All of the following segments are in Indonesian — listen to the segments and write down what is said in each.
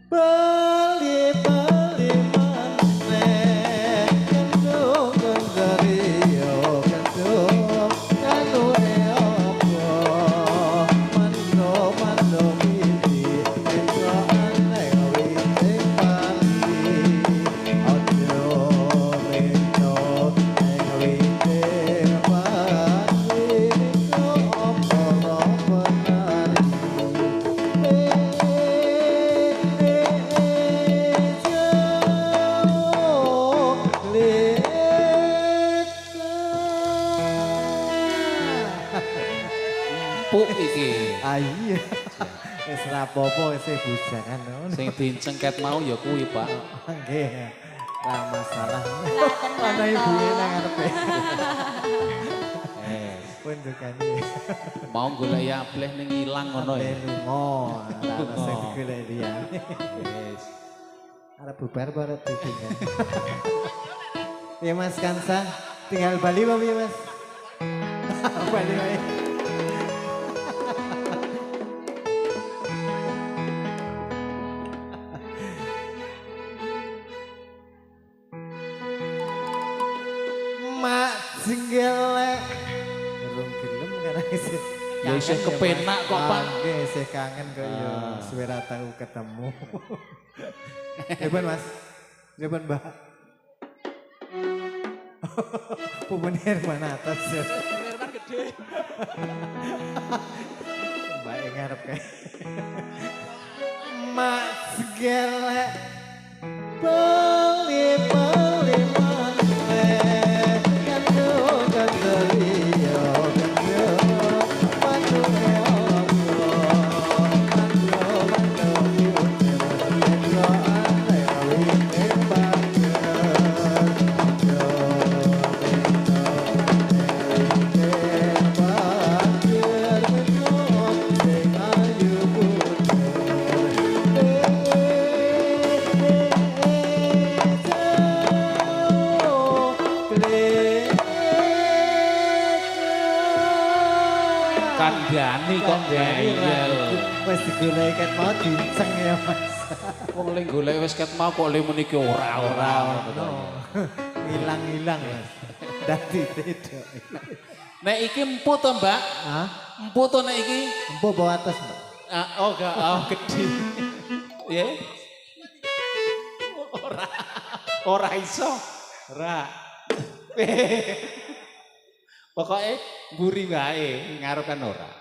Bali-bali maneh kendung kendariyo kendung kanune apa mando mili ento aneh witing pali ojo mento ing witing pali apa penari Empuk iki. Ah iya. Wis rapopo wis bujangan ngono. Sing dicengket mau ya kuwi, Pak. Nggih. Lah masalah. Lah tenang. Ana ibuke nang ngarepe. Eh, Pun dukane. mau golek ableh ning ilang ngono ya. Lunga, ana sing digolek liyane. Wis. Arep bubar apa arep ditinggal? Ya Mas Kansa, tinggal Bali apa piye Mas? Bali wae. Mak jenggelek. Durung gelem karena isih. Ya isih kepenak kok, Pak. Nggih, isih kangen kok ya. Suwe ra tau ketemu. Pripun Mas? Pripun Mbak? Pupune Herman atas ya. Herman gede. Mbak yang ngarep kayak. Mak segelek beli maneh kandung kandeliyo kandung pandu Kandhani kok ngeyel. Wes digoleki ket mau dinceng ya Mas. Wong ling golek wis ket mau kok le meniki ora. Hilang-hilang Mas. Dadi tidak. Nek iki empuk to, Mbak? Hah? Empuk to nek iki? Empuk bawa atas Mbak. Oh, gak, gede. Ya? Ora iso. Ora. Pokoknya mburi wae, ngarep kan ora.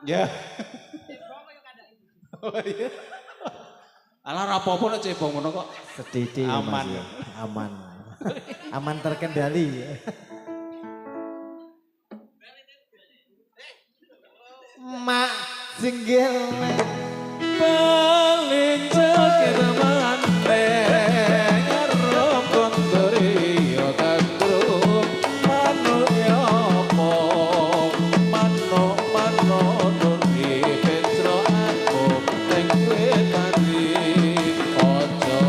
Ya. Oh iya. Alah rapopo nek cebong ngono kok. Sedikit Aman. Mas, ya. Aman. Aman terkendali. Mak singgil Paling cekir maneh ngarep kondori yo kandung manuk yo apa manuk nuri petro aku ning kowe tadi ojo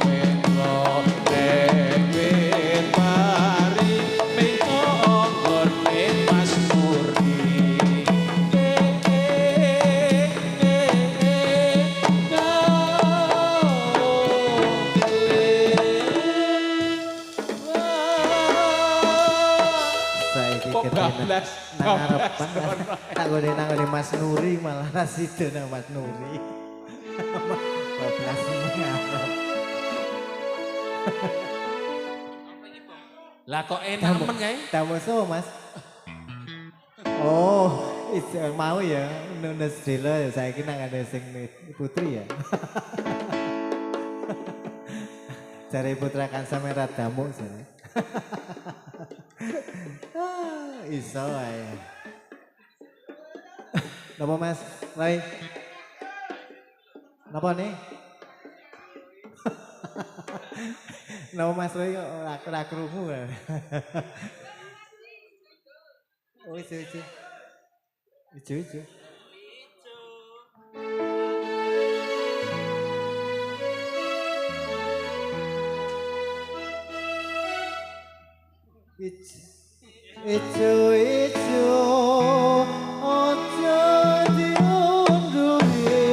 mengo ning wit pari mengko nggone Mas Murni. Bablas, tak gone nang Mas Nuri malah nasido nang Mas Nuri. Bablas ngarep. Lah kok enak men kae? Tamu so Mas. Oh, mau ya nunes delo ya saiki nang ada sing putri ya. Cari putra Kansa merah damuk jare. Iso ae. Napa Mas? Rai. Napa nih? Napa Mas Rai kok ora krungu. Oh, ijo. Ijo. Ijo ojo diunduhi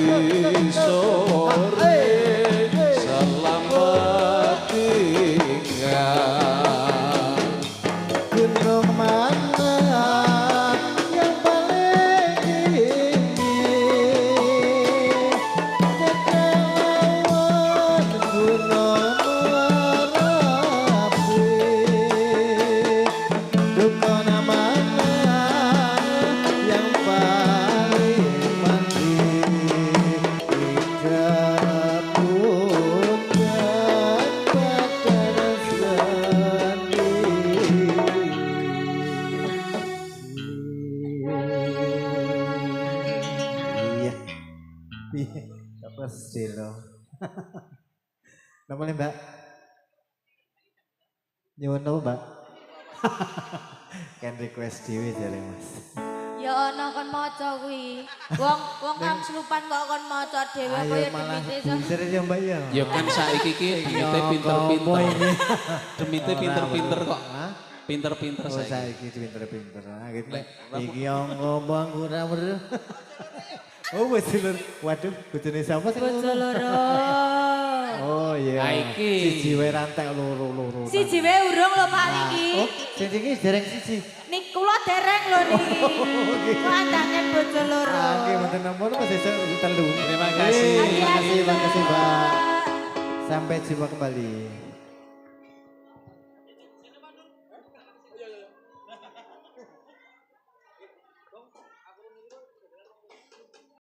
Tadi sore selamat tinggal. Gunung mana yang paling tinggi? Kekalawan Gunung Merapi. Dunia mana yang paling mandi? Tiga putra pada Iya. Iya. Gak pasti loh. Namanya Mbak? Nyuwun apa, Mbak? Kan request dhewe jare Mas. Ya ana kon maca kuwi. Wong kang slupan kok kon maca dhewe Ayo kaya malah demite buser ya Mbak ya. Ya kan saiki ki demite pinter-pinter. Demite pinter-pinter kok. Hah? Pinter-pinter Oh saiki. saiki pinter-pinter. Nah, gitu. Iki yang ngomong ora bener. Oh bojone. Waduh, bojone siapa sih? bojo loro. Oh iya. Ah, iki. Siji wae rantek loro-loro. Siji wae urung lho Pak niki. Oh, sing iki dereng siji. Nik kula dereng lho niki. Kok andangen bojo loro. Ah, nggih mboten nampun masih telu. Terima kasih. Terima kasih, Mbak. Sampai jumpa kembali.